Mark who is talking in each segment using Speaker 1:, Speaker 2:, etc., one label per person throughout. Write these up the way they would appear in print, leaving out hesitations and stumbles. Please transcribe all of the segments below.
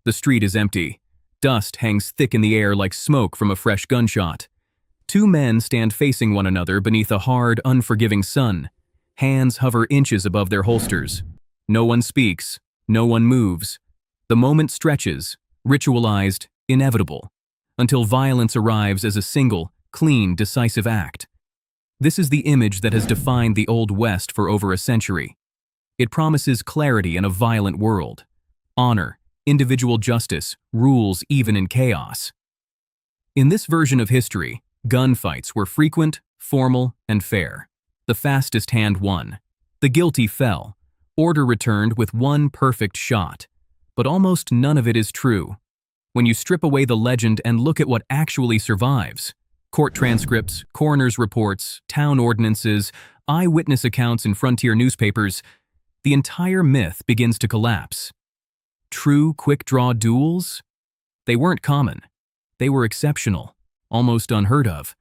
Speaker 1: The street is empty. Dust hangs thick in the air like smoke from a fresh gunshot. Two men stand facing one another beneath a hard, unforgiving sun. Hands hover inches above their holsters. No one speaks. No one moves. The moment stretches, ritualized, inevitable, until violence arrives as a single, clean, decisive act. This is the image that has defined the Old West for over a century. It promises clarity in a violent world. Honor, individual justice, rules even in chaos. In this version of history, gunfights were frequent, formal, and fair. The fastest hand won. The guilty fell. Order returned with one perfect shot. But almost none of it is true. When you strip away the legend and look at what actually survives, court transcripts, coroner's reports, town ordinances, eyewitness accounts in frontier newspapers, the entire myth begins to collapse. True quick-draw duels? They weren't common. They were exceptional, almost unheard of.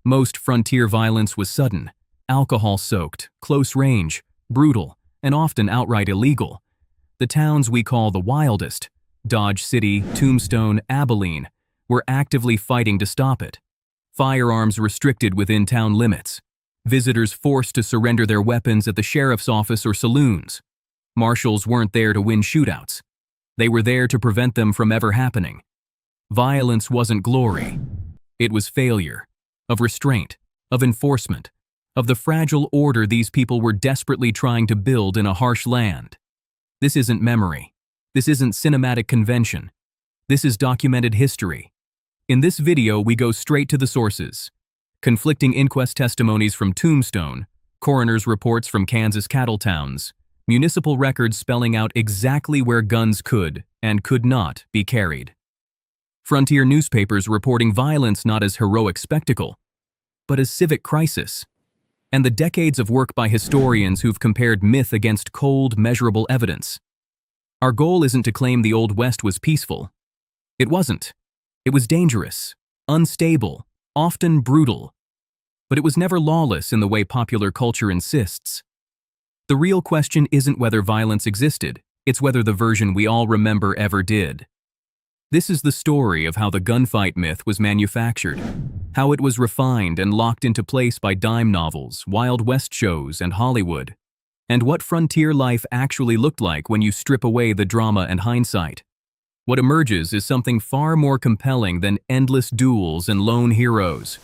Speaker 1: Most frontier violence was sudden, alcohol-soaked, close range, brutal, and often outright illegal. The towns we call the wildest, Dodge City, Tombstone, Abilene, were actively fighting to stop it. Firearms restricted within town limits. Visitors forced to surrender their weapons at the sheriff's office or saloons. Marshals weren't there to win shootouts. They were there to prevent them from ever happening. Violence wasn't glory. It was failure, of restraint, of enforcement, of the fragile order these people were desperately trying to build in a harsh land. This isn't memory. This isn't cinematic convention. This is documented history. In this video, we go straight to the sources. Conflicting inquest testimonies from Tombstone, coroner's reports from Kansas cattle towns, municipal records spelling out exactly where guns could and could not be carried. Frontier newspapers reporting violence not as heroic spectacle, but as civic crisis. And the decades of work by historians who've compared myth against cold, measurable evidence. Our goal isn't to claim the Old West was peaceful. It wasn't. It was dangerous, unstable, often brutal. But it was never lawless in the way popular culture insists. The real question isn't whether violence existed, it's whether the version we all remember ever did. This is the story of how the gunfight myth was manufactured, how it was refined and locked into place by dime novels, Wild West shows, and Hollywood, and what frontier life actually looked like when you strip away the drama and hindsight. What emerges is something far more compelling than endless duels and lone heroes.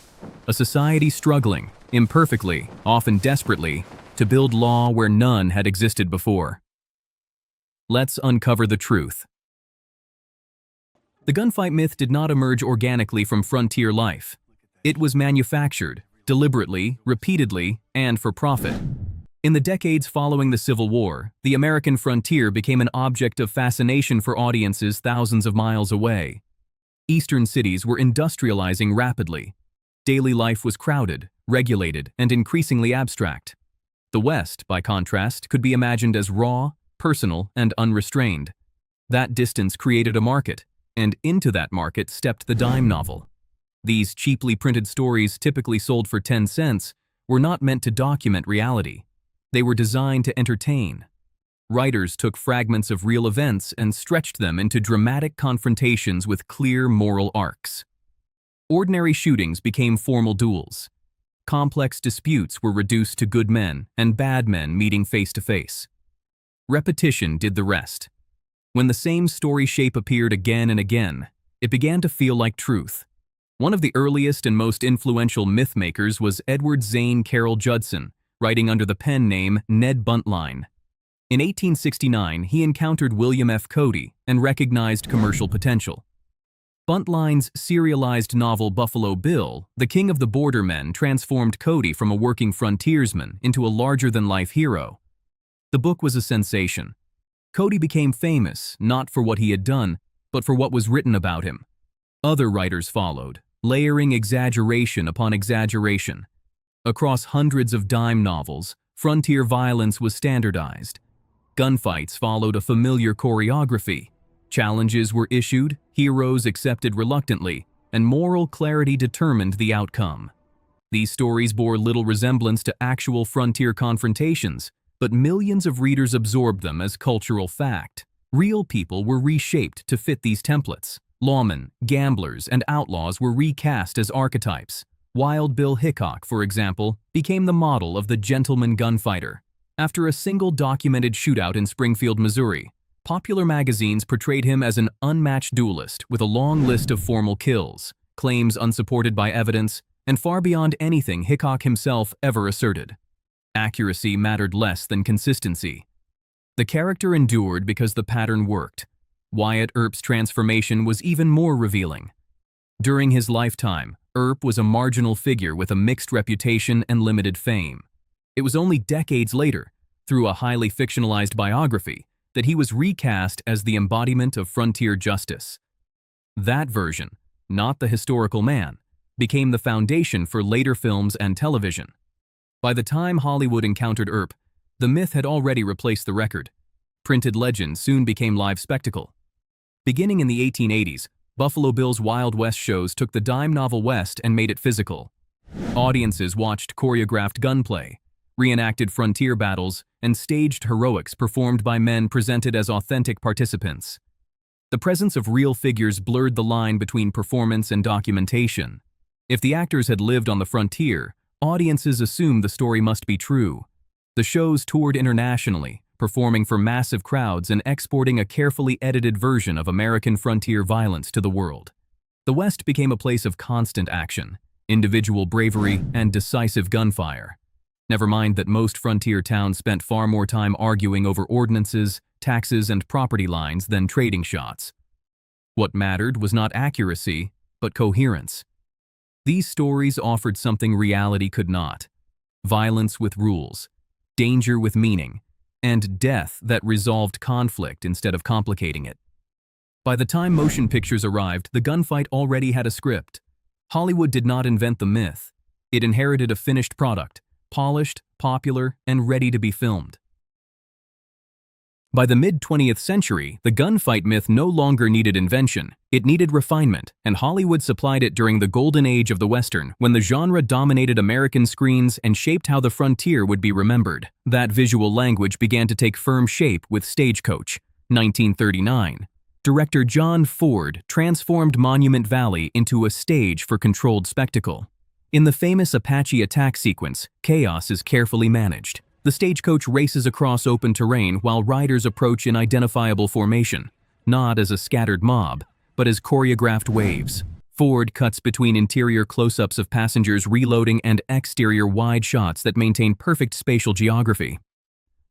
Speaker 1: A society struggling, imperfectly, often desperately, to build law where none had existed before. Let's uncover the truth. The gunfight myth did not emerge organically from frontier life. It was manufactured, deliberately, repeatedly, and for profit. In the decades following the Civil War, the American frontier became an object of fascination for audiences thousands of miles away. Eastern cities were industrializing rapidly. Daily life was crowded, regulated, and increasingly abstract. The West, by contrast, could be imagined as raw, personal, and unrestrained. That distance created a market, and into that market stepped the dime novel. These cheaply printed stories, typically sold for 10 cents, were not meant to document reality. They were designed to entertain. Writers took fragments of real events and stretched them into dramatic confrontations with clear moral arcs. Ordinary shootings became formal duels. Complex disputes were reduced to good men and bad men meeting face to face. Repetition did the rest. When the same story shape appeared again and again, it began to feel like truth. One of the earliest and most influential mythmakers was Edward Zane Carroll Judson, writing under the pen name Ned Buntline. In 1869, he encountered William F. Cody and recognized commercial potential. Buntline's serialized novel Buffalo Bill, the King of the Bordermen, transformed Cody from a working frontiersman into a larger-than-life hero. The book was a sensation. Cody became famous not for what he had done, but for what was written about him. Other writers followed, layering exaggeration upon exaggeration. Across hundreds of dime novels, frontier violence was standardized. Gunfights followed a familiar choreography. Challenges were issued, heroes accepted reluctantly, and moral clarity determined the outcome. These stories bore little resemblance to actual frontier confrontations, but millions of readers absorbed them as cultural fact. Real people were reshaped to fit these templates. Lawmen, gamblers, and outlaws were recast as archetypes. Wild Bill Hickok, for example, became the model of the gentleman gunfighter. After a single documented shootout in Springfield, Missouri, popular magazines portrayed him as an unmatched duelist with a long list of formal kills, claims unsupported by evidence, and far beyond anything Hickok himself ever asserted. Accuracy mattered less than consistency. The character endured because the pattern worked. Wyatt Earp's transformation was even more revealing. During his lifetime, Earp was a marginal figure with a mixed reputation and limited fame. It was only decades later, through a highly fictionalized biography, that he was recast as the embodiment of frontier justice. That version, not the historical man, became the foundation for later films and television. By the time Hollywood encountered Earp, the myth had already replaced the record. Printed legend soon became live spectacle. Beginning in the 1880s, Buffalo Bill's Wild West shows took the dime novel West and made it physical. Audiences watched choreographed gunplay, reenacted frontier battles, and staged heroics performed by men presented as authentic participants. The presence of real figures blurred the line between performance and documentation. If the actors had lived on the frontier, audiences assumed the story must be true. The shows toured internationally, performing for massive crowds and exporting a carefully edited version of American frontier violence to the world. The West became a place of constant action, individual bravery, and decisive gunfire. Never mind that most frontier towns spent far more time arguing over ordinances, taxes, and property lines than trading shots. What mattered was not accuracy, but coherence. These stories offered something reality could not: violence with rules, danger with meaning, and death that resolved conflict instead of complicating it. By the time motion pictures arrived, the gunfight already had a script. Hollywood did not invent the myth. It inherited a finished product, polished, popular, and ready to be filmed. By the mid-20th century, the gunfight myth no longer needed invention. It needed refinement, and Hollywood supplied it during the golden age of the Western, when the genre dominated American screens and shaped how the frontier would be remembered. That visual language began to take firm shape with Stagecoach, 1939. Director John Ford transformed Monument Valley into a stage for controlled spectacle. In the famous Apache attack sequence, chaos is carefully managed. The stagecoach races across open terrain while riders approach in identifiable formation, not as a scattered mob, but as choreographed waves. Ford cuts between interior close-ups of passengers reloading and exterior wide shots that maintain perfect spatial geography.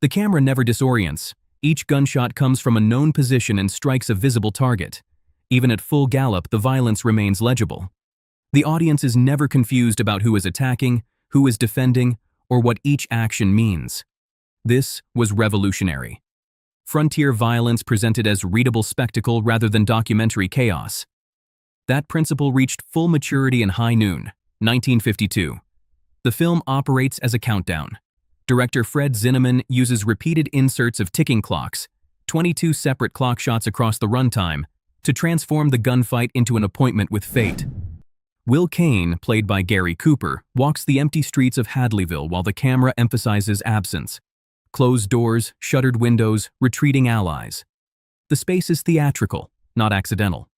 Speaker 1: The camera never disorients. Each gunshot comes from a known position and strikes a visible target. Even at full gallop, the violence remains legible. The audience is never confused about who is attacking, who is defending, or what each action means. This was revolutionary. Frontier violence presented as readable spectacle rather than documentary chaos. That principle reached full maturity in High Noon, 1952. The film operates as a countdown. Director Fred Zinnemann uses repeated inserts of ticking clocks, 22 separate clock shots across the runtime, to transform the gunfight into an appointment with fate. Will Kane, played by Gary Cooper, walks the empty streets of Hadleyville while the camera emphasizes absence. Closed doors, shuttered windows, retreating allies. The space is theatrical, not accidental.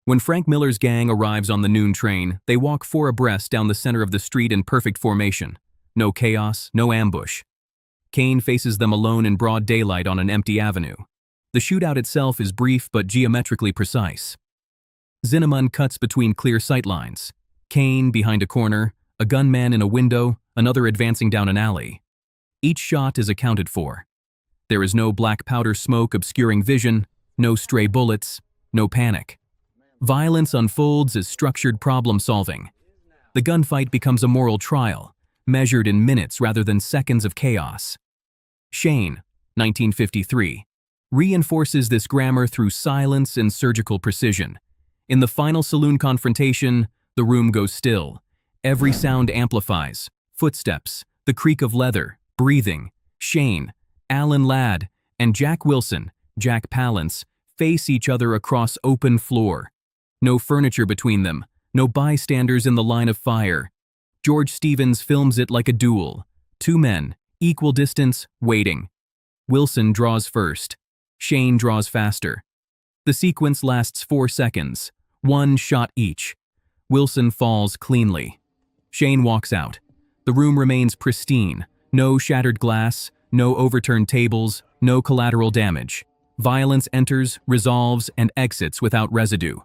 Speaker 1: When Frank Miller's gang arrives on the noon train, they walk four abreast down the center of the street in perfect formation. No chaos, no ambush. Kane faces them alone in broad daylight on an empty avenue. The shootout itself is brief but geometrically precise. Zinnemann cuts between clear sightlines. Kane behind a corner, a gunman in a window, another advancing down an alley. Each shot is accounted for. There is no black powder smoke obscuring vision, no stray bullets, no panic. Violence unfolds as structured problem-solving. The gunfight becomes a moral trial, measured in minutes rather than seconds of chaos. Shane, 1953, reinforces this grammar through silence and surgical precision. In the final saloon confrontation, the room goes still. Every sound amplifies. Footsteps, the creak of leather, breathing. Shane, Alan Ladd, and Jack Wilson, Jack Palance, face each other across open floor. No furniture between them, no bystanders in the line of fire. George Stevens films it like a duel. Two men, equal distance, waiting. Wilson draws first. Shane draws faster. The sequence lasts 4 seconds, 1 shot each. Wilson falls cleanly. Shane walks out. The room remains pristine. No shattered glass, no overturned tables, no collateral damage. Violence enters, resolves, and exits without residue.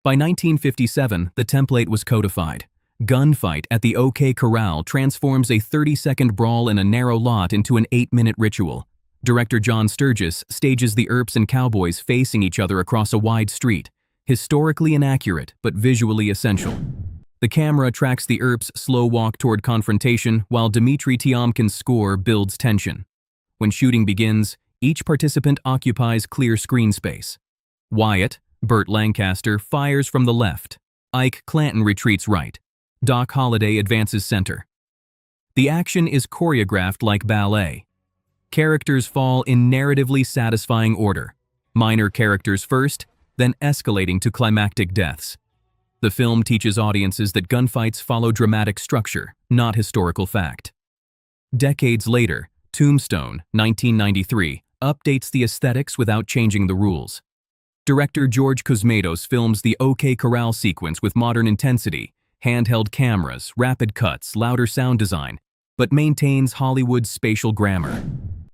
Speaker 1: By 1957, the template was codified. Gunfight at the OK Corral transforms a 30-second brawl in a narrow lot into an 8-minute ritual. Director John Sturgis stages the Earps and Cowboys facing each other across a wide street, historically inaccurate but visually essential. The camera tracks the Earps' slow walk toward confrontation while Dmitry Tiomkin's score builds tension. When shooting begins, each participant occupies clear screen space. Wyatt, Burt Lancaster, fires from the left. Ike Clanton retreats right. Doc Holliday advances center. The action is choreographed like ballet. Characters fall in narratively satisfying order. Minor characters first, then escalating to climactic deaths. The film teaches audiences that gunfights follow dramatic structure, not historical fact. Decades later, Tombstone, 1993, updates the aesthetics without changing the rules. Director George Cosmatos films the OK Corral sequence with modern intensity, handheld cameras, rapid cuts, louder sound design, but maintains Hollywood's spatial grammar.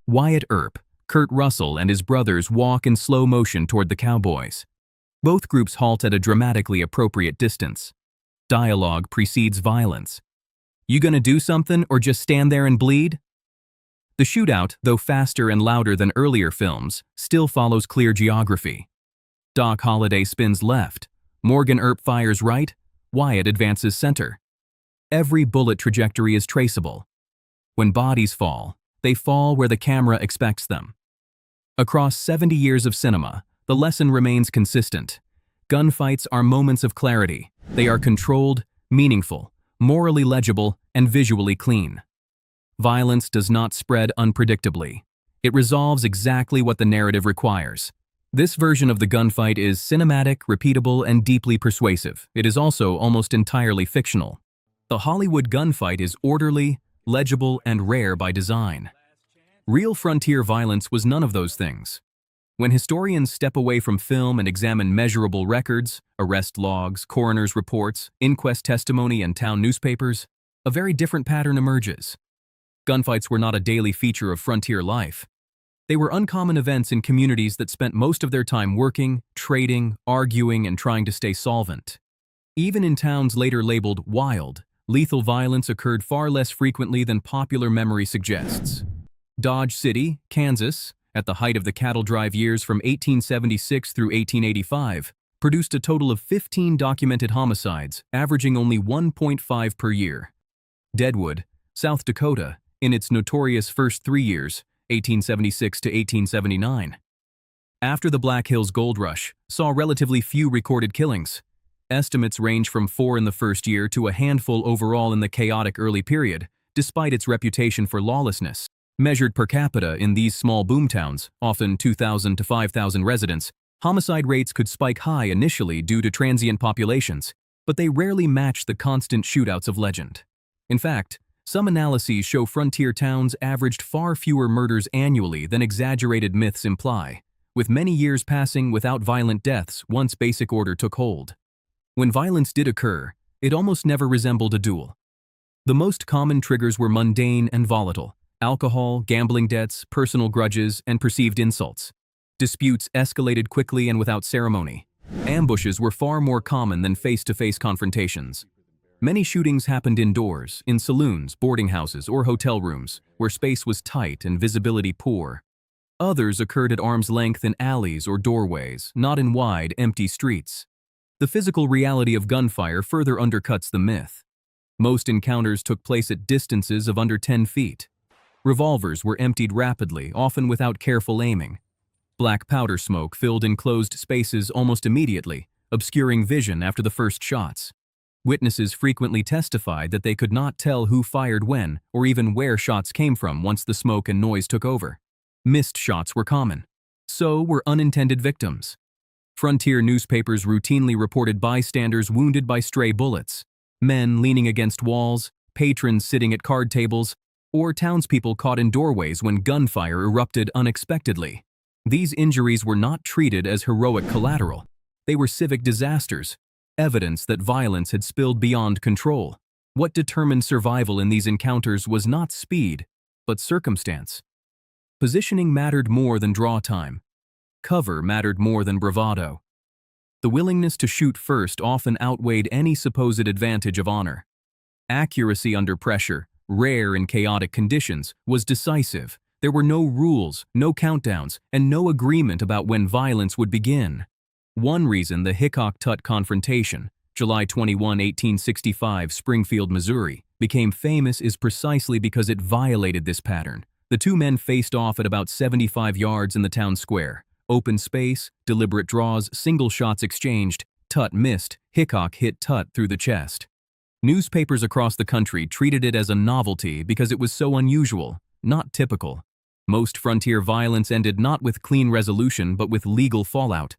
Speaker 1: Wyatt Earp, Kurt Russell, and his brothers walk in slow motion toward the cowboys. Both groups halt at a dramatically appropriate distance. Dialogue precedes violence. You gonna do something or just stand there and bleed? The shootout, though faster and louder than earlier films, still follows clear geography. Doc Holliday spins left, Morgan Earp fires right, Wyatt advances center. Every bullet trajectory is traceable. When bodies fall, they fall where the camera expects them. Across 70 years of cinema, the lesson remains consistent. Gunfights are moments of clarity. They are controlled, meaningful, morally legible, and visually clean. Violence does not spread unpredictably. It resolves exactly what the narrative requires. This version of the gunfight is cinematic, repeatable, and deeply persuasive. It is also almost entirely fictional. The Hollywood gunfight is orderly, legible, and rare by design. Real frontier violence was none of those things. When historians step away from film and examine measurable records, arrest logs, coroner's reports, inquest testimony, and town newspapers, a very different pattern emerges. Gunfights were not a daily feature of frontier life. They were uncommon events in communities that spent most of their time working, trading, arguing, and trying to stay solvent. Even in towns later labeled wild, lethal violence occurred far less frequently than popular memory suggests. Dodge City, Kansas, at the height of the cattle drive years from 1876 through 1885, produced a total of 15 documented homicides, averaging only 1.5 per year. Deadwood, South Dakota, in its notorious first 3 years, 1876 to 1879. After the Black Hills Gold Rush, saw relatively few recorded killings. Estimates range from 4 in the first year to a handful overall in the chaotic early period, despite its reputation for lawlessness. Measured per capita in these small boomtowns, often 2,000 to 5,000 residents, homicide rates could spike high initially due to transient populations, but they rarely match the constant shootouts of legend. In fact, some analyses show frontier towns averaged far fewer murders annually than exaggerated myths imply, with many years passing without violent deaths once basic order took hold. When violence did occur, it almost never resembled a duel. The most common triggers were mundane and volatile: alcohol, gambling debts, personal grudges, and perceived insults. Disputes escalated quickly and without ceremony. Ambushes were far more common than face-to-face confrontations. Many shootings happened indoors, in saloons, boarding houses, or hotel rooms, where space was tight and visibility poor. Others occurred at arm's length in alleys or doorways, not in wide, empty streets. The physical reality of gunfire further undercuts the myth. Most encounters took place at distances of under 10 feet. Revolvers were emptied rapidly, often without careful aiming. Black powder smoke filled enclosed spaces almost immediately, obscuring vision after the first shots. Witnesses frequently testified that they could not tell who fired when or even where shots came from once the smoke and noise took over. Missed shots were common. So were unintended victims. Frontier newspapers routinely reported bystanders wounded by stray bullets, men leaning against walls, patrons sitting at card tables, or townspeople caught in doorways when gunfire erupted unexpectedly. These injuries were not treated as heroic collateral. They were civic disasters, evidence that violence had spilled beyond control. What determined survival in these encounters was not speed, but circumstance. Positioning mattered more than draw time. Cover mattered more than bravado. The willingness to shoot first often outweighed any supposed advantage of honor. Accuracy under pressure, rare in chaotic conditions, was decisive. There were no rules, no countdowns, and no agreement about when violence would begin. One reason the Hickok-Tutt confrontation, July 21, 1865, Springfield, Missouri, became famous is precisely because it violated this pattern. The two men faced off at about 75 yards in the town square. Open space, deliberate draws, single shots exchanged. Tutt missed. Hickok hit Tutt through the chest. Newspapers across the country treated it as a novelty because it was so unusual, not typical. Most frontier violence ended not with clean resolution but with legal fallout.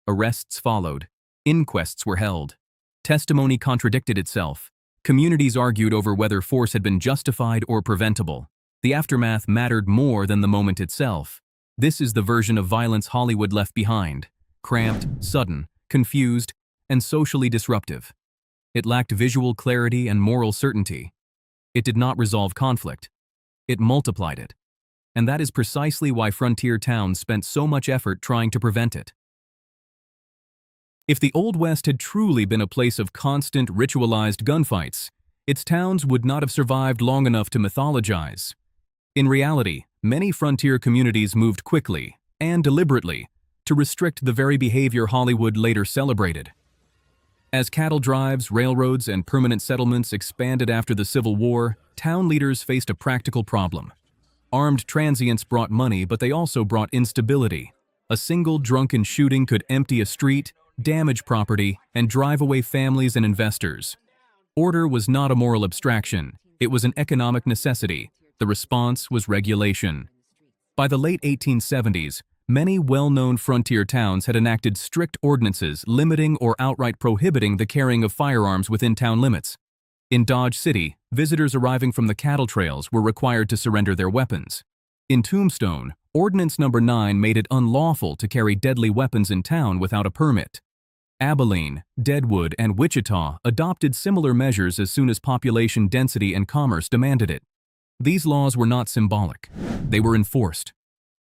Speaker 1: Arrests followed. Inquests were held. Testimony contradicted itself. Communities argued over whether force had been justified or preventable. The aftermath mattered more than the moment itself. This is the version of violence Hollywood left behind: cramped, sudden, confused, and socially disruptive. It lacked visual clarity and moral certainty. It did not resolve conflict. It multiplied it. And that is precisely why frontier towns spent so much effort trying to prevent it. If the Old West had truly been a place of constant, ritualized gunfights, its towns would not have survived long enough to mythologize. In reality, many frontier communities moved quickly and deliberately to restrict the very behavior Hollywood later celebrated. As cattle drives, railroads, and permanent settlements expanded after the Civil War, town leaders faced a practical problem. Armed transients brought money, but they also brought instability. A single drunken shooting could empty a street, damage property, and drive away families and investors. Order was not a moral abstraction. It was an economic necessity. The response was regulation. By the late 1870s, many well-known frontier towns had enacted strict ordinances limiting or outright prohibiting the carrying of firearms within town limits. In Dodge City, visitors arriving from the cattle trails were required to surrender their weapons. In Tombstone, Ordinance No. 9 made it unlawful to carry deadly weapons in town without a permit. Abilene, Deadwood, and Wichita adopted similar measures as soon as population density and commerce demanded it. These laws were not symbolic. They were enforced.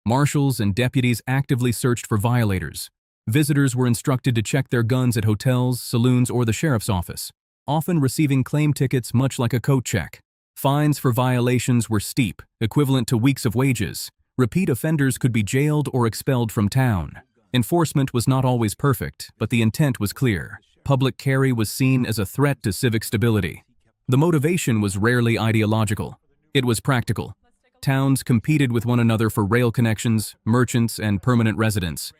Speaker 1: Marshals and deputies actively searched for violators. Visitors were instructed to check their guns at hotels, saloons, or the sheriff's office, often receiving claim tickets much like a coat check. Fines for violations were steep, equivalent to weeks of wages. Repeat offenders could be jailed or expelled from town. Enforcement was not always perfect, but the intent was clear. Public carry was seen as a threat to civic stability. The motivation was rarely ideological. It was practical. Towns competed with one another for rail connections, merchants, and permanent residents.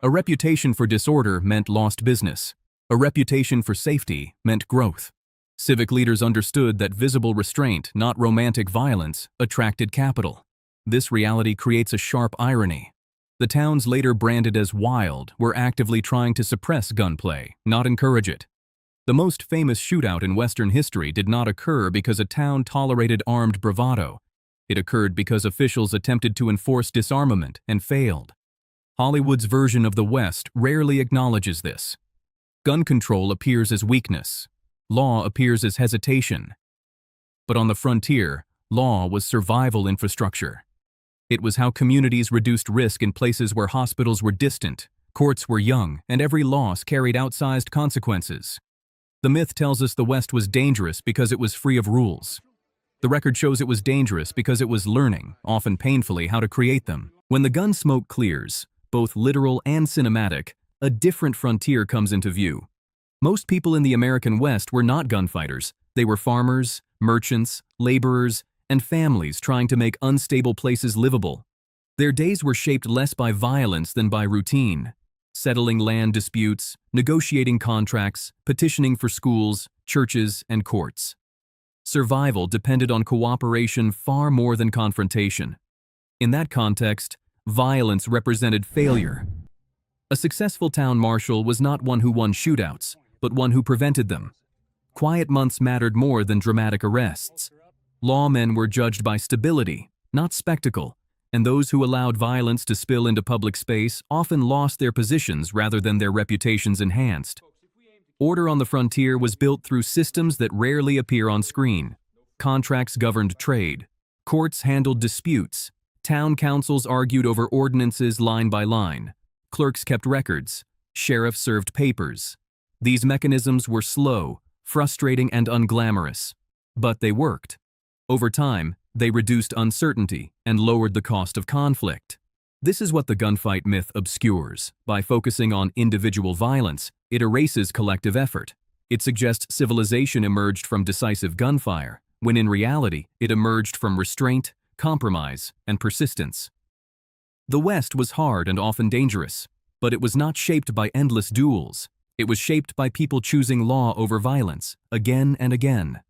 Speaker 1: A reputation for disorder meant lost business. A reputation for safety meant growth. Civic leaders understood that visible restraint, not romantic violence, attracted capital. This reality creates a sharp irony. The towns later branded as wild were actively trying to suppress gunplay, not encourage it. The most famous shootout in Western history did not occur because a town tolerated armed bravado. It occurred because officials attempted to enforce disarmament and failed. Hollywood's version of the West rarely acknowledges this. Gun control appears as weakness. Law appears as hesitation. But on the frontier, law was survival infrastructure. It was how communities reduced risk in places where hospitals were distant, courts were young, and every loss carried outsized consequences. The myth tells us the West was dangerous because it was free of rules. The record shows it was dangerous because it was learning, often painfully, how to create them. When the gun smoke clears, both literal and cinematic, a different frontier comes into view. Most people in the American West were not gunfighters. They were farmers, merchants, laborers, and families trying to make unstable places livable. Their days were shaped less by violence than by routine. Settling land disputes, negotiating contracts, petitioning for schools, churches, and courts. Survival depended on cooperation far more than confrontation. In that context, violence represented failure. A successful town marshal was not one who won shootouts, but one who prevented them. Quiet months mattered more than dramatic arrests. Lawmen were judged by stability, not spectacle, and those who allowed violence to spill into public space often lost their positions rather than their reputations enhanced. Order on the frontier was built through systems that rarely appear on screen. Contracts governed trade. Courts handled disputes. Town councils argued over ordinances line by line. Clerks kept records. Sheriffs served papers. These mechanisms were slow, frustrating, and unglamorous. But they worked. Over time, they reduced uncertainty and lowered the cost of conflict. This is what the gunfight myth obscures. By focusing on individual violence, it erases collective effort. It suggests civilization emerged from decisive gunfire, when in reality, it emerged from restraint, compromise, and persistence. The West was hard and often dangerous, but it was not shaped by endless duels. It was shaped by people choosing law over violence, again and again.